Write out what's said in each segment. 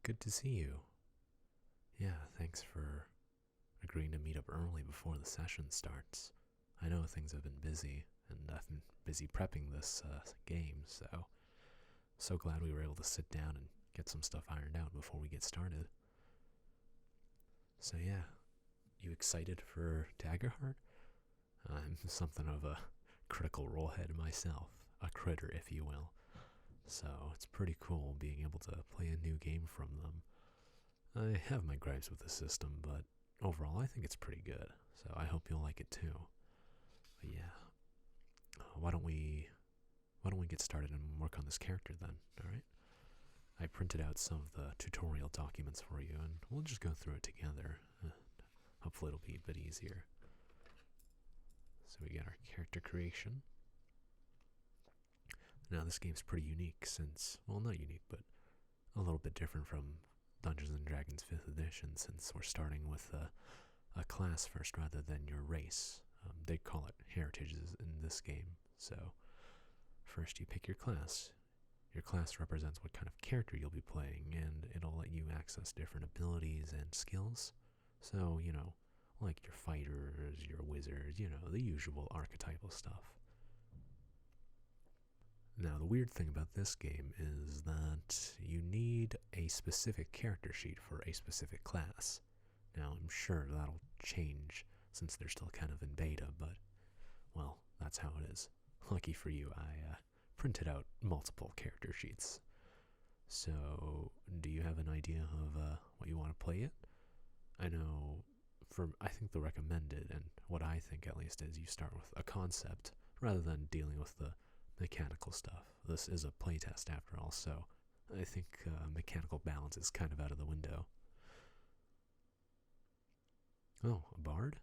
Good to see you. Yeah, thanks for agreeing to meet up early before the session starts. I know things have been busy, and I've been busy prepping this game, so glad we were able to sit down and get some stuff ironed out before we get started. So yeah, you excited for Daggerheart? I'm something of a critical role head myself, a critter if you will. So it's pretty cool being able to play a new game from them. I have my gripes with the system, but overall I think it's pretty good, so I hope you'll like it too. But yeah, why don't we get started and work on this character then, alright? I printed out some of the tutorial documents for you, and we'll just go through it together. Hopefully it'll be a bit easier. So we got our character creation. Now this game's pretty unique since, well, not unique, but a little bit different from Dungeons & Dragons 5th edition, since we're starting with a class first rather than your race. They call it heritages in this game. So first you pick your class. Your class represents what kind of character you'll be playing, and it'll let you access different abilities and skills. So, like your fighters, your wizards, the usual archetypal stuff. Now, the weird thing about this game is that you need a specific character sheet for a specific class. Now, I'm sure that'll change since they're still kind of in beta, but, well, that's how it is. Lucky for you, I printed out multiple character sheets. So, do you have an idea of what you want to play it? I know, I think the recommended, and what I think at least, is you start with a concept rather than dealing with the mechanical stuff. This is a playtest after all, so I think mechanical balance is kind of out of the window. Oh, a bard?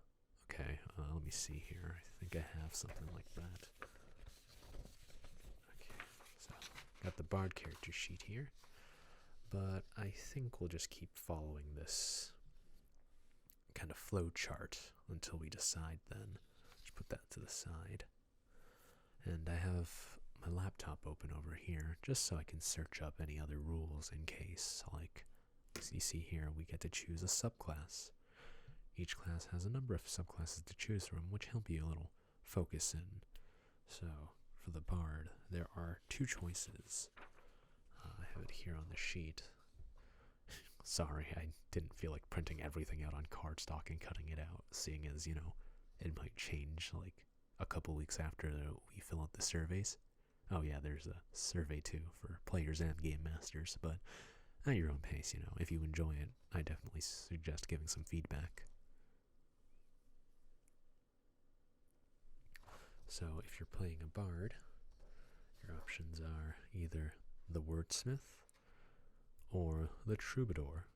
Okay, let me see here. I think I have something like that. Okay, so got the bard character sheet here, but I think we'll just keep following this kind of flow chart until we decide then. Just put that to the side. And I have my laptop open over here just so I can search up any other rules in case, like, you see here, we get to choose a subclass. Each class has a number of subclasses to choose from, which help you a little focus in. So, for the bard, there are 2 choices. I have it here on the sheet. Sorry, I didn't feel like printing everything out on cardstock and cutting it out, seeing as, it might change, like, a couple weeks after we fill out the surveys. Oh yeah, there's a survey too for players and game masters, but at your own pace, if you enjoy it, I definitely suggest giving some feedback. So if you're playing a bard, your options are either the wordsmith or the troubadour.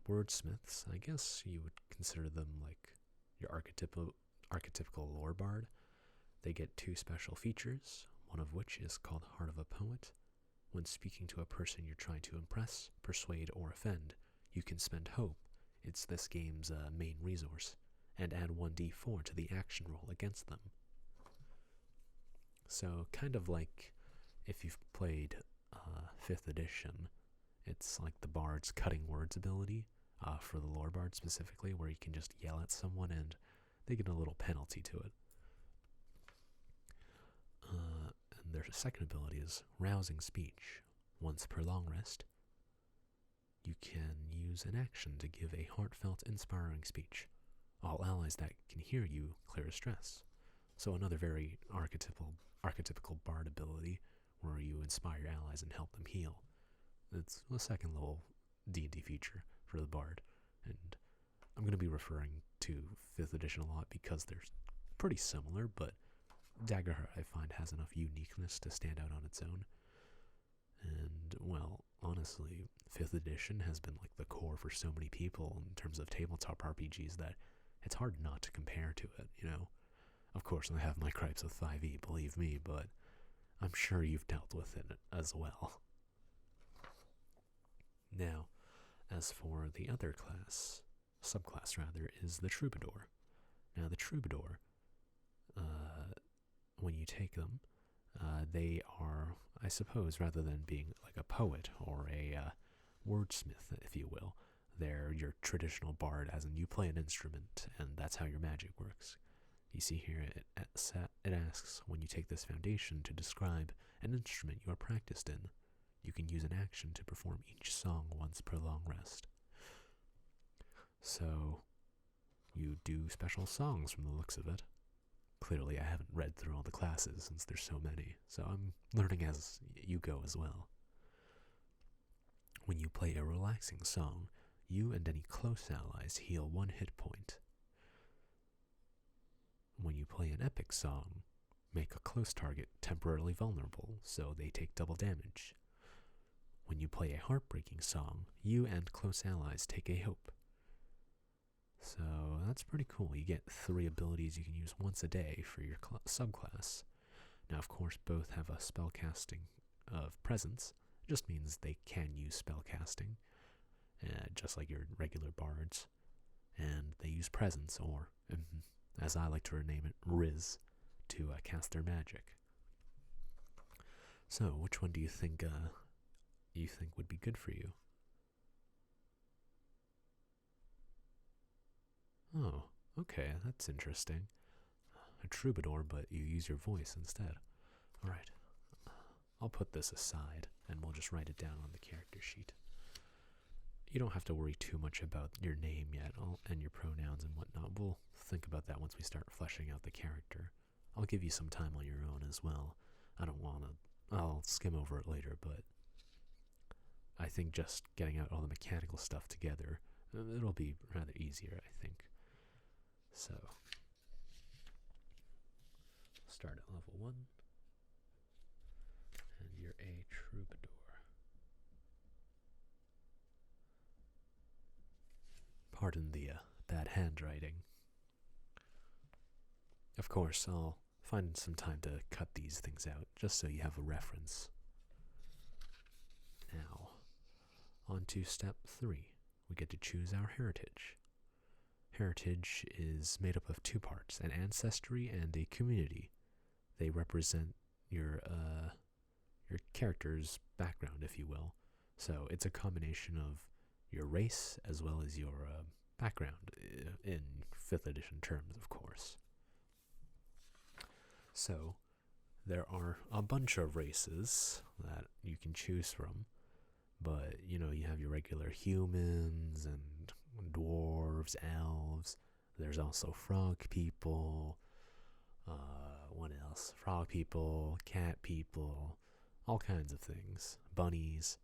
Wordsmiths, I guess you would consider them like your archetypical lore bard. They get 2 special features, one of which is called Heart of a Poet. When speaking to a person you're trying to impress, persuade, or offend, you can spend hope. It's this game's main resource, and add 1d4 to the action roll against them. So kind of like if you've played 5th edition, it's like the bard's cutting words ability, for the lore bard specifically, where you can just yell at someone and they get a little penalty to it. And their second ability is Rousing Speech. Once per long rest, you can use an action to give a heartfelt, inspiring speech. All allies that can hear you clear stress. So another very archetypical bard ability where you inspire your allies and help them heal. It's a second level D&D feature for the bard, and I'm going to be referring to 5th edition a lot because they're pretty similar, but Daggerheart, I find, has enough uniqueness to stand out on its own. And, well, honestly, 5th edition has been like the core for so many people in terms of tabletop RPGs that it's hard not to compare to it, Of course, I have my gripes with 5e, believe me, but I'm sure you've dealt with it as well. Now, as for the other class, subclass rather, is the troubadour. Now, the troubadour, when you take them, they are, I suppose, rather than being like a poet or a wordsmith, if you will. They're your traditional bard, as in you play an instrument, and that's how your magic works. You see here, it asks, when you take this foundation to describe an instrument you are practiced in, you can use an action to perform each song once per long rest. So, you do special songs from the looks of it. Clearly, I haven't read through all the classes since there's so many, so I'm learning as you go as well. When you play a relaxing song, you and any close allies heal 1 hit point. When you play an epic song, make a close target temporarily vulnerable, so they take double damage. When you play a heartbreaking song, you and close allies take a hope. So that's pretty cool. You get 3 abilities you can use once a day for your subclass. Now, of course, both have a spellcasting of presence. It just means they can use spellcasting, just like your regular bards. And they use presence, or, as I like to rename it, Riz, to cast their magic. So, which one do you think would be good for you? Oh, okay, that's interesting. A troubadour, but you use your voice instead. Alright, I'll put this aside, and we'll just write it down on the character sheet. You don't have to worry too much about your name yet, and your pronouns and whatnot. We'll think about that once we start fleshing out the character. I'll give you some time on your own as well. I'll skim over it later, but I think just getting out all the mechanical stuff together, it'll be rather easier, I think. So, start at level 1, and you're a troubadour. Pardon the bad handwriting. Of course, I'll find some time to cut these things out, just so you have a reference. Now, on to step 3. We get to choose our heritage. Heritage is made up of 2 parts, an ancestry and a community. They represent your character's background, if you will. So it's a combination of your race as well as your background, in 5th edition terms, of course. So there are a bunch of races that you can choose from, but you have your regular humans and dwarves, elves. There's also frog people. What else? Frog people, cat people, all kinds of things. Bunnies.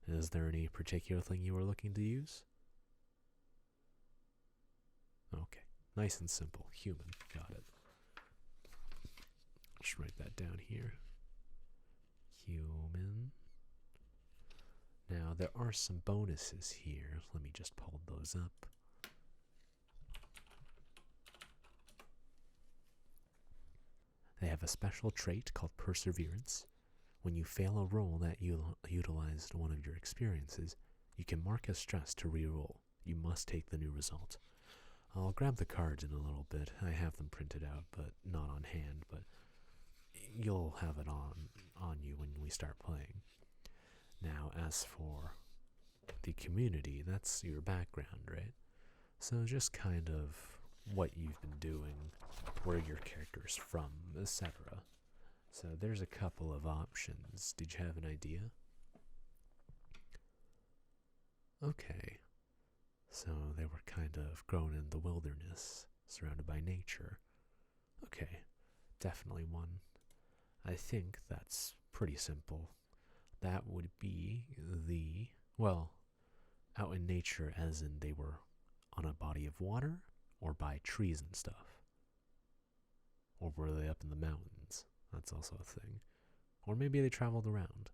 Is there any particular thing you were looking to use? Okay, nice and simple. Human, got it. Just write that down here. Human. Now, there are some bonuses here. Let me just pull those up. They have a special trait called Perseverance. When you fail a roll that utilized one of your experiences, you can mark as stress to re-roll. You must take the new result. I'll grab the cards in a little bit. I have them printed out, but not on hand, but you'll have it on you when we start playing. Now, as for the community, that's your background, right? So just kind of what you've been doing, where your character's from, etc. So there's a couple of options. Did you have an idea? Okay. So they were kind of grown in the wilderness, surrounded by nature. Okay, definitely one. I think that's pretty simple. That would be out in nature as in they were on a body of water, or by trees and stuff. Or were they up in the mountains? That's also a thing. Or maybe they traveled around.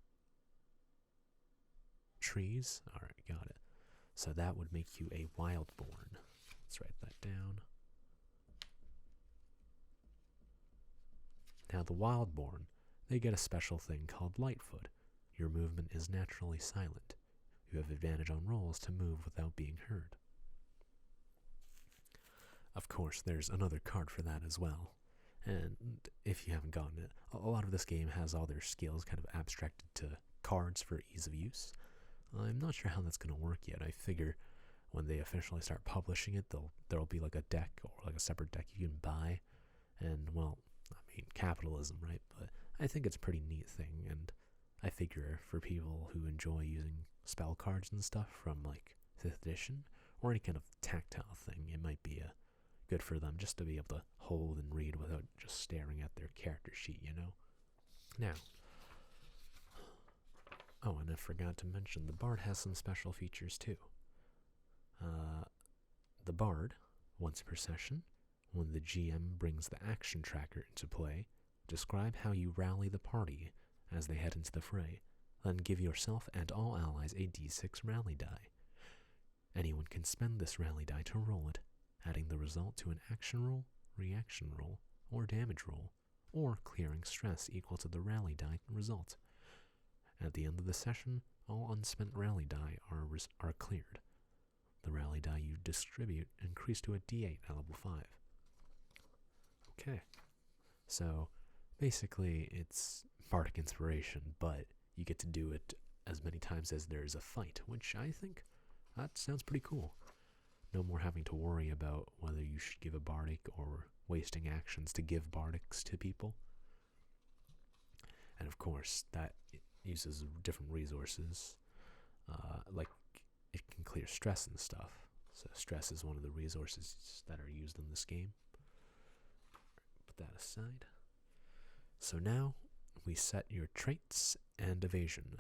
Trees? Alright, got it. So that would make you a wildborn. Let's write that down. Now the wildborn, they get a special thing called Lightfoot. Your movement is naturally silent. You have advantage on rolls to move without being heard. Of course, there's another card for that as well. And if you haven't gotten it, a lot of this game has all their skills kind of abstracted to cards for ease of use. I'm not sure how that's going to work yet. I figure when they officially start publishing it, there'll be like a deck or like a separate deck you can buy. And, well, I mean, capitalism, right? But I think it's a pretty neat thing, and I figure for people who enjoy using spell cards and stuff from like 5th edition or any kind of tactile thing, it might be good for them just to be able to hold and read without just staring at their character sheet, you know? Now, oh, and I forgot to mention, the Bard has some special features too. The Bard, once per session, when the GM brings the action tracker into play, describe how you rally the party as they head into the fray, then give yourself and all allies a d6 rally die. Anyone can spend this rally die to roll it, adding the result to an action roll, reaction roll, or damage roll, or clearing stress equal to the rally die result. At the end of the session, all unspent rally die are cleared. The rally die you distribute increase to a d8 at level 5. Okay, so basically it's bardic inspiration, but you get to do it as many times as there's a fight, which I think that sounds pretty cool. No more having to worry about whether you should give a bardic or wasting actions to give bardics to people. And of course, that uses different resources, like it can clear stress and stuff. So stress is one of the resources that are used in this game. Put that aside. So now we set your traits and evasion.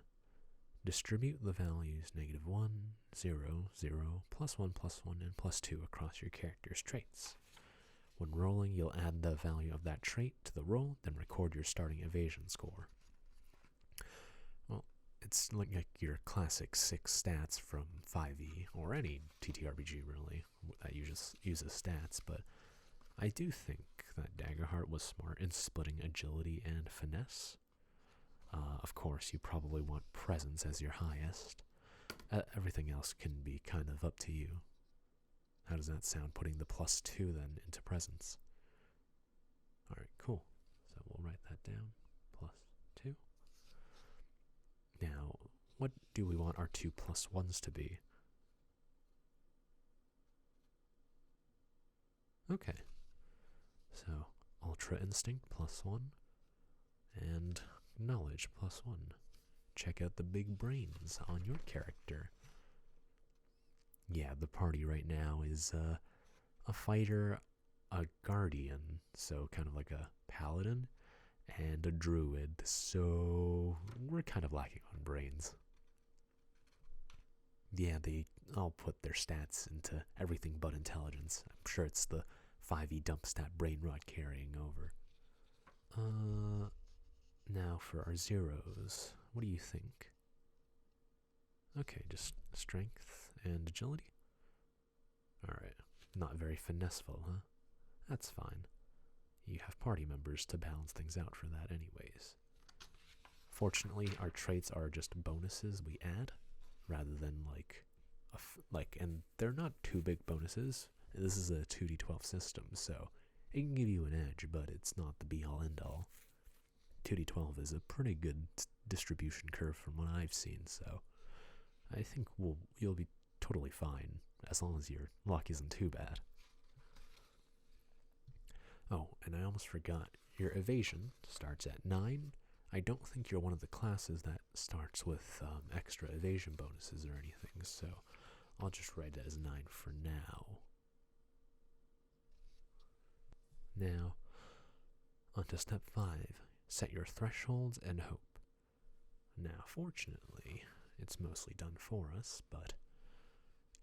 Distribute the values -1, 0, 0, +1, +1, and +2 across your character's traits. When rolling, you'll add the value of that trait to the roll, then record your starting evasion score. Well, it's like your classic 6 stats from 5e, or any TTRPG really, that uses stats, but I do think that Daggerheart was smart in splitting agility and finesse. Of course, you probably want presence as your highest. Everything else can be kind of up to you. How does that sound, putting the +2 then into presence? Alright, cool. So we'll write that down. +2. Now, what do we want our 2 +1s to be? Okay. So, Ultra Instinct +1. And Knowledge +1. Check out the big brains on your character. Yeah, the party right now is a fighter, a guardian, so kind of like a paladin, and a druid, so we're kind of lacking on brains. Yeah, they all put their stats into everything but intelligence. I'm sure it's the 5e dump stat brain rot carrying over. Now for our zeros, what do you think? Okay, just strength and agility? Alright, not very finesseful, huh? That's fine. You have party members to balance things out for that anyways. Fortunately, our traits are just bonuses we add, rather than and they're not too big bonuses. This is a 2d12 system, so it can give you an edge, but it's not the be-all end-all. 2d12 is a pretty good distribution curve from what I've seen, so I think you'll be totally fine, as long as your luck isn't too bad. Oh, and I almost forgot, your evasion starts at 9. I don't think you're one of the classes that starts with extra evasion bonuses or anything, so I'll just write it as 9 for now. Now, on to step 5. Set your thresholds and hope. Now, fortunately, it's mostly done for us, but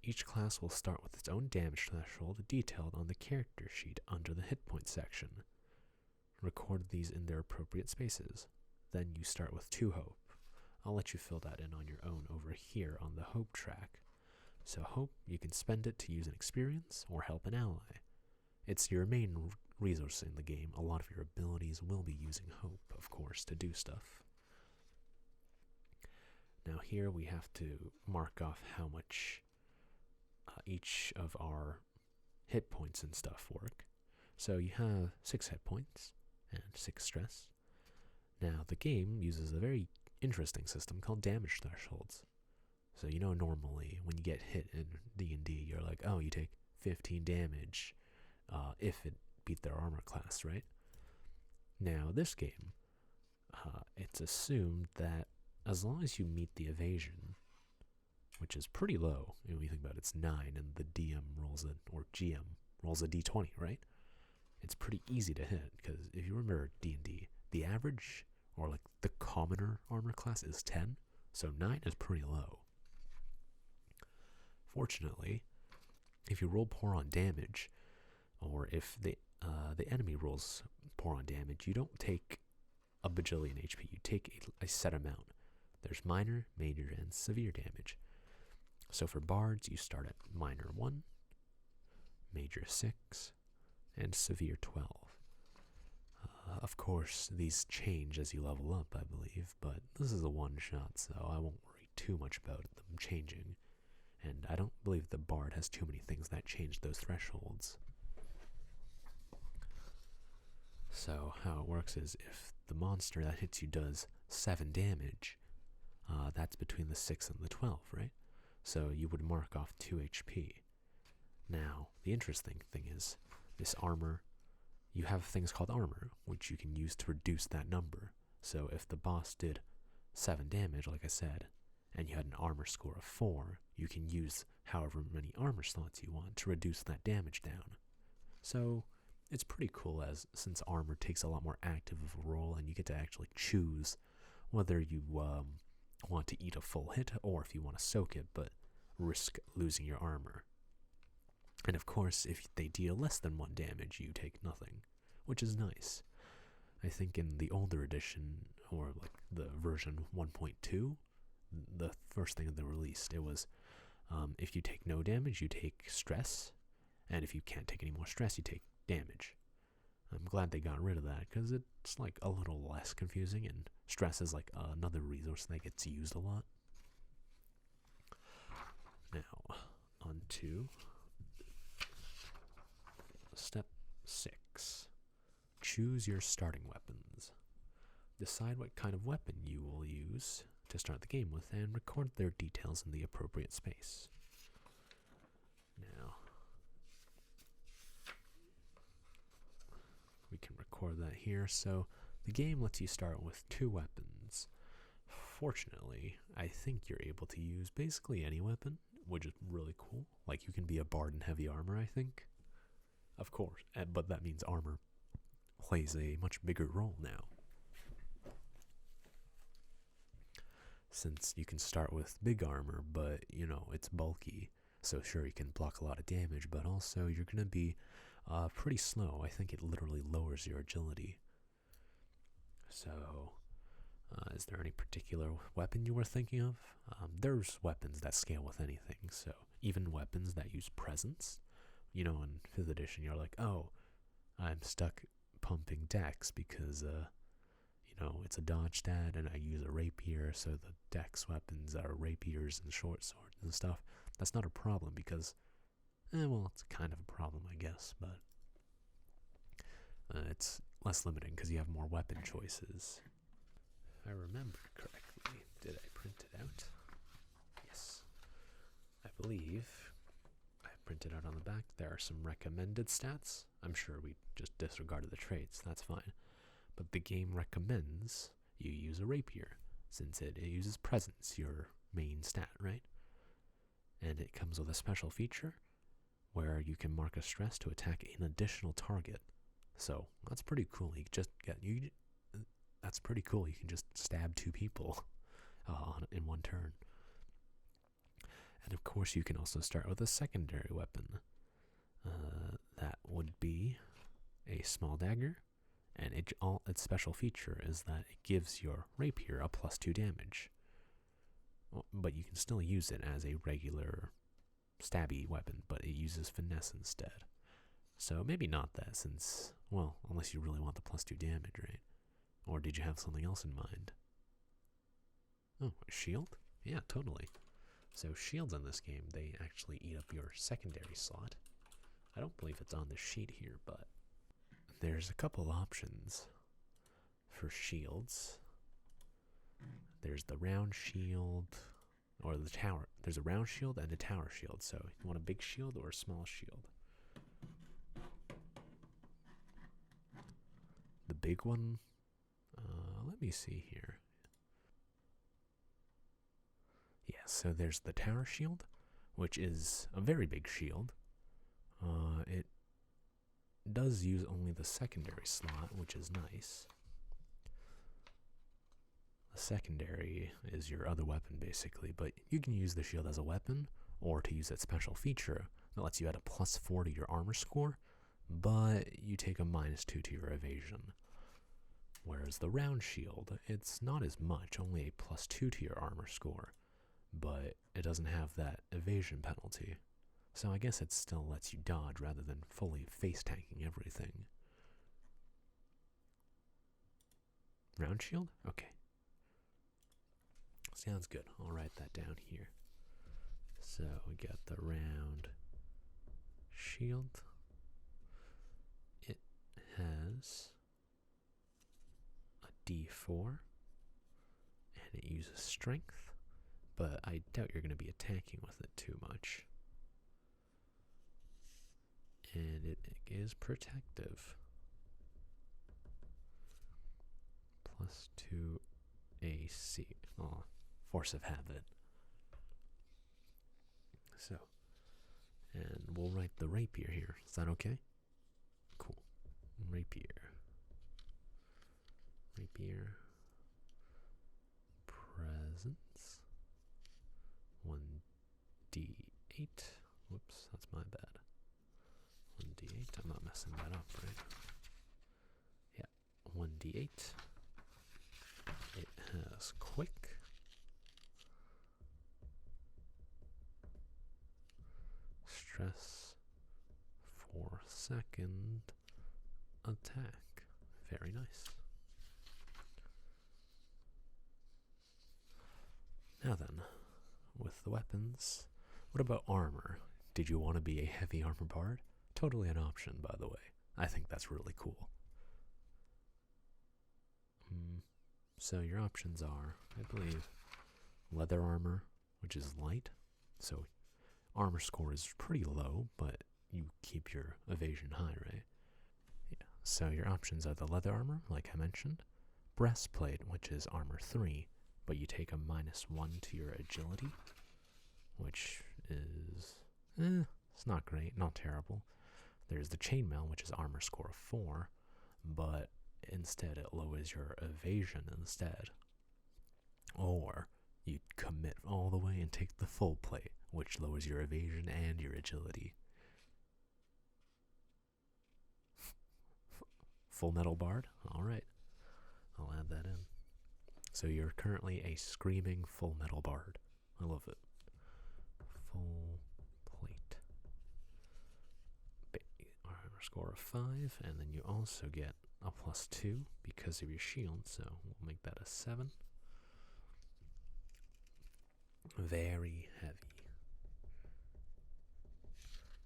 each class will start with its own damage threshold detailed on the character sheet under the hit point section. Record these in their appropriate spaces. Then you start with 2 hope. I'll let you fill that in on your own over here on the hope track. So hope, you can spend it to use an experience or help an ally. It's your main resource in the game. A lot of your abilities will be using hope, of course, to do stuff. Now here we have to mark off how much each of our hit points and stuff work. So you have 6 hit points and 6 stress. Now the game uses a very interesting system called damage thresholds. So normally when you get hit in D&D, you're like, oh, you take 15 damage if it beat their armor class, right? Now, this game, it's assumed that as long as you meet the evasion, which is pretty low, when you think about it, it's 9, and the DM rolls or GM rolls a D20, right? It's pretty easy to hit, because if you remember D&D, the average, or like the commoner armor class is 10, so 9 is pretty low. Fortunately, if you roll poor on damage, or if the enemy rolls poor on damage, you don't take a bajillion HP, you take a set amount. There's minor, major, and severe damage. So for bards, you start at minor 1, major 6, and severe 12. Of course, these change as you level up, I believe, but this is a one-shot, so I won't worry too much about them changing. And I don't believe the bard has too many things that change those thresholds. So how it works is if the monster that hits you does 7 damage, that's between the 6 and the 12, right? So you would mark off 2 HP. Now, the interesting thing is, this armor, you have things called armor, which you can use to reduce that number. So if the boss did 7 damage, like I said, and you had an armor score of 4, you can use however many armor slots you want to reduce that damage down. So it's pretty cool, since armor takes a lot more active of a role, and you get to actually choose whether you want to eat a full hit or if you want to soak it but risk losing your armor. And of course, if they deal less than 1 damage, you take nothing, which is nice. I think in the older edition, or like the version 1.2, the first thing they released, it was if you take no damage, you take stress, and if you can't take any more stress, you take damage. I'm glad they got rid of that, because it's like a little less confusing, and stress is like another resource that gets used a lot. Now, on to step 6. Choose your starting weapons. Decide what kind of weapon you will use to start the game with, and record their details in the appropriate space. Now, we can record that here. So the game lets you start with 2 weapons. Fortunately, I think you're able to use basically any weapon, which is really cool. Like, you can be a bard in heavy armor, I think. Of course, but that means armor plays a much bigger role now. Since you can start with big armor, but, it's bulky. So sure, you can block a lot of damage, but also you're going to be pretty slow. I think it literally lowers your agility. So, is there any particular weapon you were thinking of? There's weapons that scale with anything, so even weapons that use presence. In 5th edition, you're like, oh, I'm stuck pumping dex because, it's a dodge stat and I use a rapier, so the dex weapons are rapiers and short swords and stuff. That's not a problem because, it's kind of a problem, I guess, but it's less limiting because you have more weapon choices. If I remember correctly, did I print it out? Yes. I believe I printed out on the back. There are some recommended stats. I'm sure we just disregarded the traits. That's fine. But the game recommends you use a rapier, since it uses presence, your main stat, right? And it comes with a special feature where you can mark a stress to attack an additional target. So that's pretty cool. That's pretty cool. You can just stab 2 people in one turn. And of course, you can also start with a secondary weapon. That would be a small dagger. And its special feature is that it gives your rapier a +2 damage. But you can still use it as a regular stabby weapon, but it uses finesse instead. So maybe not that, since, unless you really want the +2 damage, right? Or did you have something else in mind? Oh, a shield? Yeah, totally. So shields in this game, they actually eat up your secondary slot. I don't believe it's on the sheet here, but there's a couple options for shields. There's the round shield, or the tower. There's a round shield and a tower shield. So you want a big shield or a small shield? The big one, let me see here. Yeah, so there's the tower shield, which is a very big shield. It does use only the secondary slot, which is nice. The secondary is your other weapon, basically, but you can use the shield as a weapon, or to use that special feature that lets you add a +4 to your armor score, but you take a -2 to your evasion. Whereas the round shield, it's not as much, only a +2 to your armor score, but it doesn't have that evasion penalty. So I guess it still lets you dodge rather than fully face tanking everything. Round shield? Okay. Sounds good. I'll write that down here. So we got the round shield. It has a D4 and it uses strength, but I doubt you're going to be attacking with it too much. And it is protective. +2 AC. Oh, force of habit. So, and we'll write the rapier here. Is that okay? Cool. Rapier. Rapier. Presence. 1d8. Whoops, that's my bad. 1d8. I'm not messing that up, right? Yeah, 1d8. It has quick. Stress. 4-second attack. Very nice. Now then, with the weapons, what about armor? Did you want to be a heavy armor bard? Totally an option, by the way. I think that's really cool. So your options are, I believe, leather armor, which is light. So armor score is pretty low, but you keep your evasion high, right? Yeah. So your options are the leather armor, like I mentioned, breastplate, which is armor 3, but you take a -1 to your agility, which is, it's not great, not terrible. There's the chainmail, which is armor score 4, but instead it lowers your evasion instead. Or you commit all the way and take the full plate, which lowers your evasion and your agility. Full metal bard? Alright, I'll add that in. So you're currently a screaming full metal bard. I love it. Full plate. Armor score of 5, and then you also get a +2 because of your shield, so we'll make that a 7. Very heavy.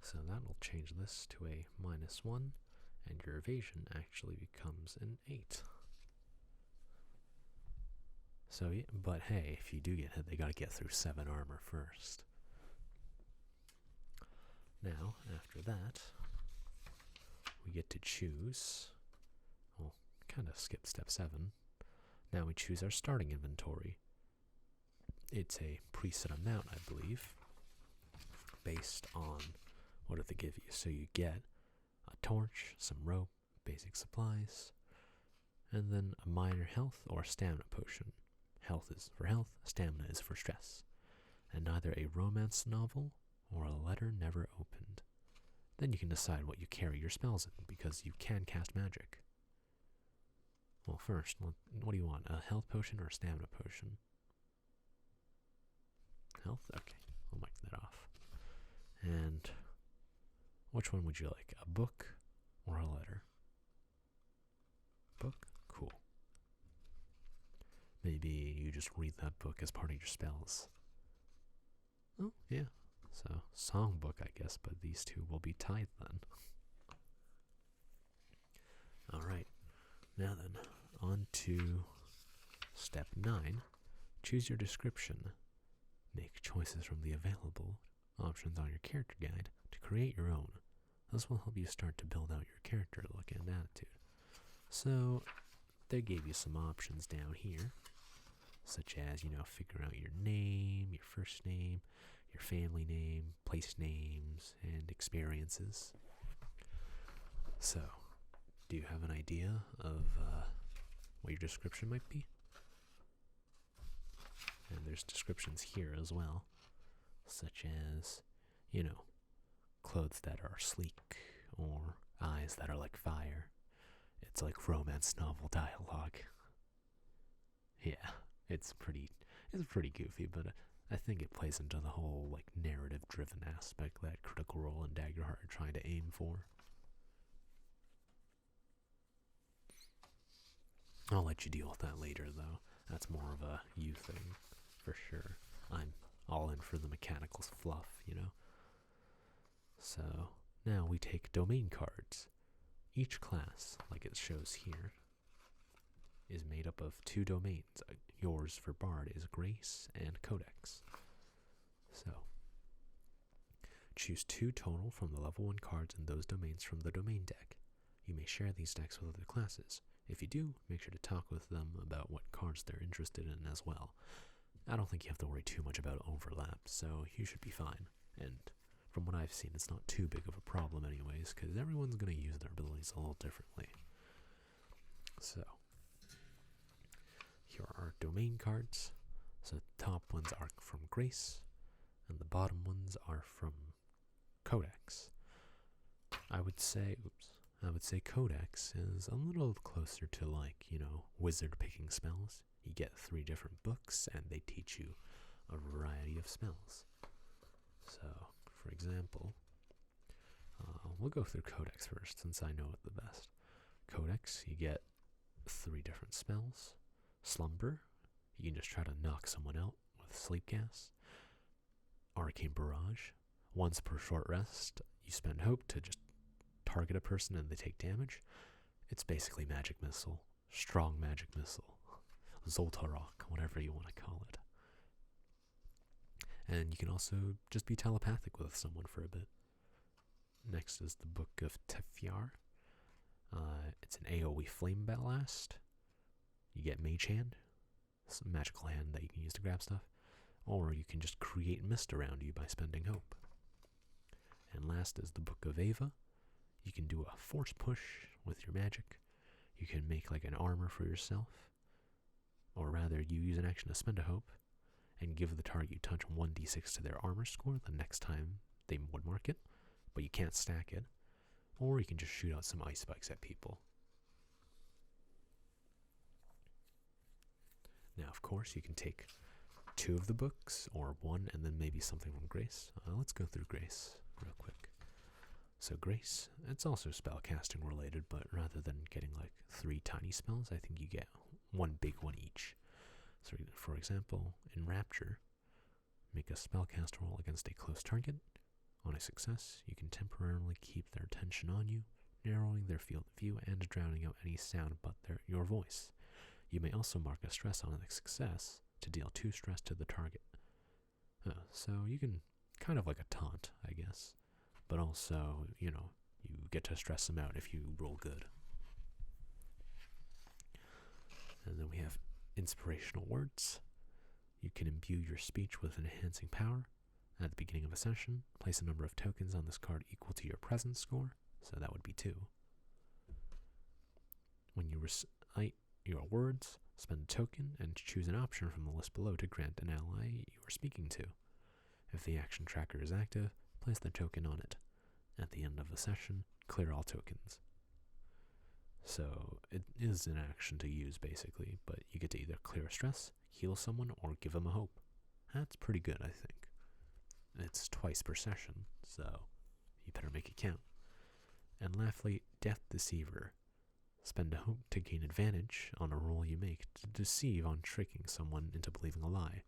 So that'll change this to a -1, and your evasion actually becomes an 8. So, yeah, but hey, if you do get hit, they gotta get through 7 armor first. Now, after that, we get to choose. Well, kind of skip step 7. Now we choose our starting inventory. It's a preset amount, I believe, based on what do they give you. So you get a torch, some rope, basic supplies, and then a minor health or stamina potion. Health is for health, stamina is for stress, and neither a romance novel or a letter never opened. Then you can decide what you carry your spells in, because you can cast magic. Well, first, what do you want? A health potion or a stamina potion? Health? Okay, I'll mark that off. And which one would you like? A book or a letter? Book? Cool. Maybe you just read that book as part of your spells. Oh, yeah. So, songbook, I guess, but these two will be tied then. Alright. Now then, on to step 9. Choose your description. Make choices from the available options on your character guide to create your own. This will help you start to build out your character look and attitude. So, they gave you some options down here, such as, figure out your name, your first name, your family name, place names, and experiences. So, do you have an idea of what your description might be? And there's descriptions here as well, such as, clothes that are sleek, or eyes that are like fire. It's like romance novel dialogue. Yeah, it's pretty goofy, but I think it plays into the whole narrative-driven aspect that Critical Role and Daggerheart are trying to aim for. I'll let you deal with that later, though. That's more of a you thing, for sure. I'm all in for the mechanical fluff, So, now we take domain cards. Each class, like it shows here, is made up of 2 domains. Yours for Bard is Grace and Codex. So, choose 2 total from the level 1 cards in those domains from the domain deck. You may share these decks with other classes. If you do, make sure to talk with them about what cards they're interested in as well. I don't think you have to worry too much about overlap, so you should be fine. And from what I've seen, it's not too big of a problem anyways, because everyone's going to use their abilities a little differently. So, here are our domain cards. So the top ones are from Grace, and the bottom ones are from Codex. I would say Codex is a little closer to wizard picking spells. You get 3 different books, and they teach you a variety of spells. So, for example, we'll go through Codex first, since I know it the best. Codex, you get 3 different spells. Slumber, you can just try to knock someone out with sleep gas. Arcane Barrage, once per short rest, you spend hope to just target a person and they take damage. It's basically Magic Missile, Strong Magic Missile, Zoltarok, whatever you want to call it. And you can also just be telepathic with someone for a bit. Next is the Book of Tefyar. It's an AoE Flame Blast. You get Mage Hand, some magical hand that you can use to grab stuff. Or you can just create mist around you by spending hope. And last is the Book of Ava. You can do a force push with your magic. You can make an armor for yourself. Or rather, you use an action to spend a hope and give the target you touch 1d6 to their armor score the next time they would mark it, but you can't stack it. Or you can just shoot out some ice spikes at people. Now, of course, you can take 2 of the books, or 1, and then maybe something from Grace. Let's go through Grace real quick. So Grace, it's also spellcasting related, but rather than getting 3 tiny spells, I think you get 1 big one each. So for example, in Rapture, make a spellcast roll against a close target. On a success, you can temporarily keep their attention on you, narrowing their field of view and drowning out any sound but your voice. You may also mark a stress on a success to deal 2 stress to the target. So you can kind of like a taunt, I guess. But also, you get to stress them out if you roll good. And then we have inspirational words. You can imbue your speech with enhancing power. At the beginning of a session, place a number of tokens on this card equal to your presence score, so that would be 2. When you recite your words, spend a token and choose an option from the list below to grant an ally you are speaking to. If the action tracker is active, place the token on it. At the end of the session, clear all tokens. So it is an action to use basically, but you get to either clear a stress, heal someone, or give them a hope. That's pretty good, I think. It's twice per session, so you better make it count. And lastly, Death Deceiver. Spend a hope to gain advantage on a roll you make to deceive on tricking someone into believing a lie.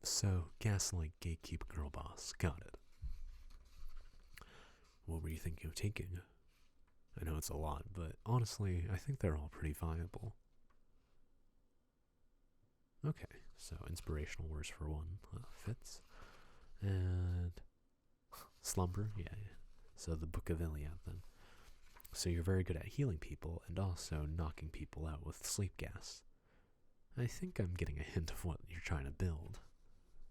So, Gaslight Gatekeep Girl Boss. Got it. What were you thinking of taking? I know it's a lot, but honestly, I think they're all pretty viable. Okay, So inspirational words for one fits. And slumber, yeah. So the Book of Iliad then. So you're very good at healing people and also knocking people out with sleep gas. I think I'm getting a hint of what you're trying to build.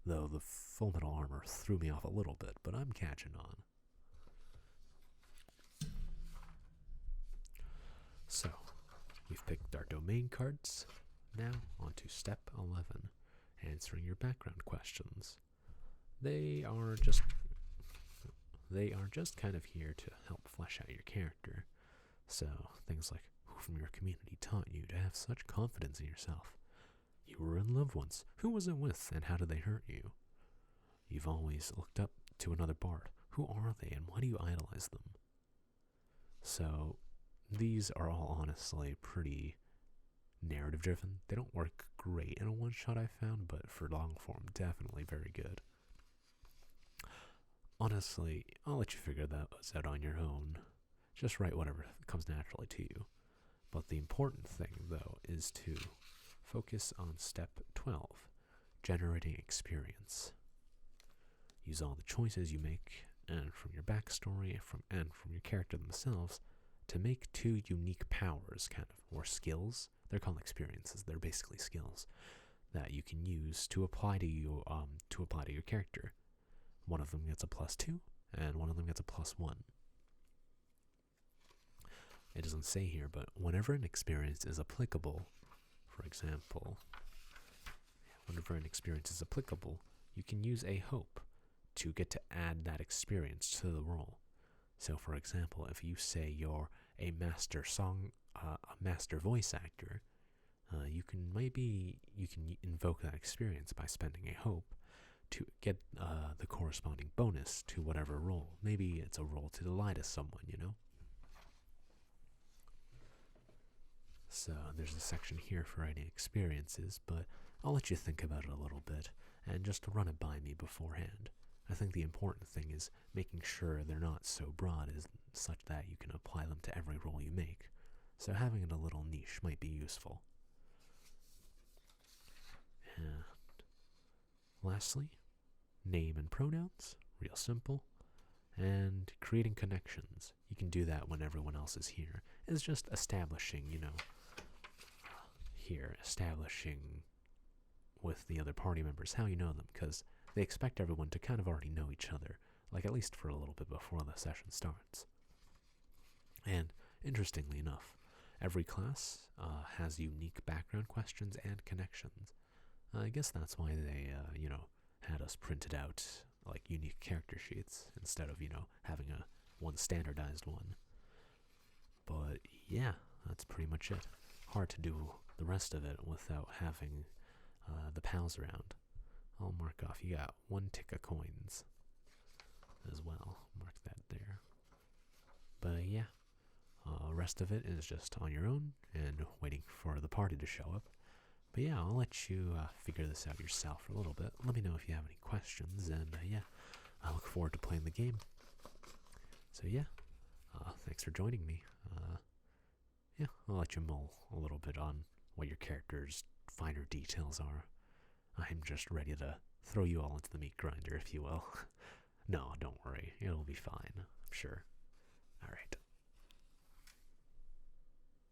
Though the full metal armor threw me off a little bit, but I'm catching on. So, we've picked our domain cards. Now, on to step 11, answering your background questions. They are just kind of here to help flesh out your character. So, things like, who from your community taught you to have such confidence in yourself? You were in love once. Who was it with, and how did they hurt you? You've always looked up to another bard. Who are they, and why do you idolize them? So, these are all honestly pretty narrative-driven. They don't work great in a one-shot, I found, but for long-form, definitely very good. Honestly, I'll let you figure those out on your own. Just write whatever comes naturally to you. But the important thing, though, is to focus on step 12, generating experience. Use all the choices you make, and from your backstory, and from your character themselves, to make 2 unique powers, kind of, or skills. They're called experiences. They're basically skills that you can use to apply to you, to apply to your character. One of them gets a +2, and one of them gets a +1. It doesn't say here, but whenever an experience is applicable, for example, whenever an experience is applicable, you can use a hope to get to add that experience to the role. So, for example, if you say you're a master voice actor, you can invoke that experience by spending a hope to get the corresponding bonus to whatever role. Maybe it's a role to lie to someone, you know? So there's a section here for writing experiences, but I'll let you think about it a little bit and just run it by me beforehand. I think the important thing is making sure they're not so broad as such that you can apply them to every role you make. So having it a little niche might be useful. And lastly, name and pronouns, real simple. And creating connections. You can do that when everyone else is here. It's just establishing, establishing with the other party members how you know them, because they expect everyone to kind of already know each other, like at least for a little bit before the session starts. And interestingly enough, every class has unique background questions and connections. I guess that's why they, had us printed out like unique character sheets instead of, having one standardized one. But yeah, that's pretty much it. Hard to do the rest of it without having the pals around. I'll mark off, you got 1 tick of coins as well. Mark that there. But yeah, rest of it is just on your own and waiting for the party to show up. But yeah, I'll let you figure this out yourself for a little bit. Let me know if you have any questions, and yeah, I look forward to playing the game. So yeah, thanks for joining me. Yeah, I'll let you mull a little bit on what your character's finer details are. I'm just ready to throw you all into the meat grinder, if you will. No, don't worry, it'll be fine, I'm sure. Alright.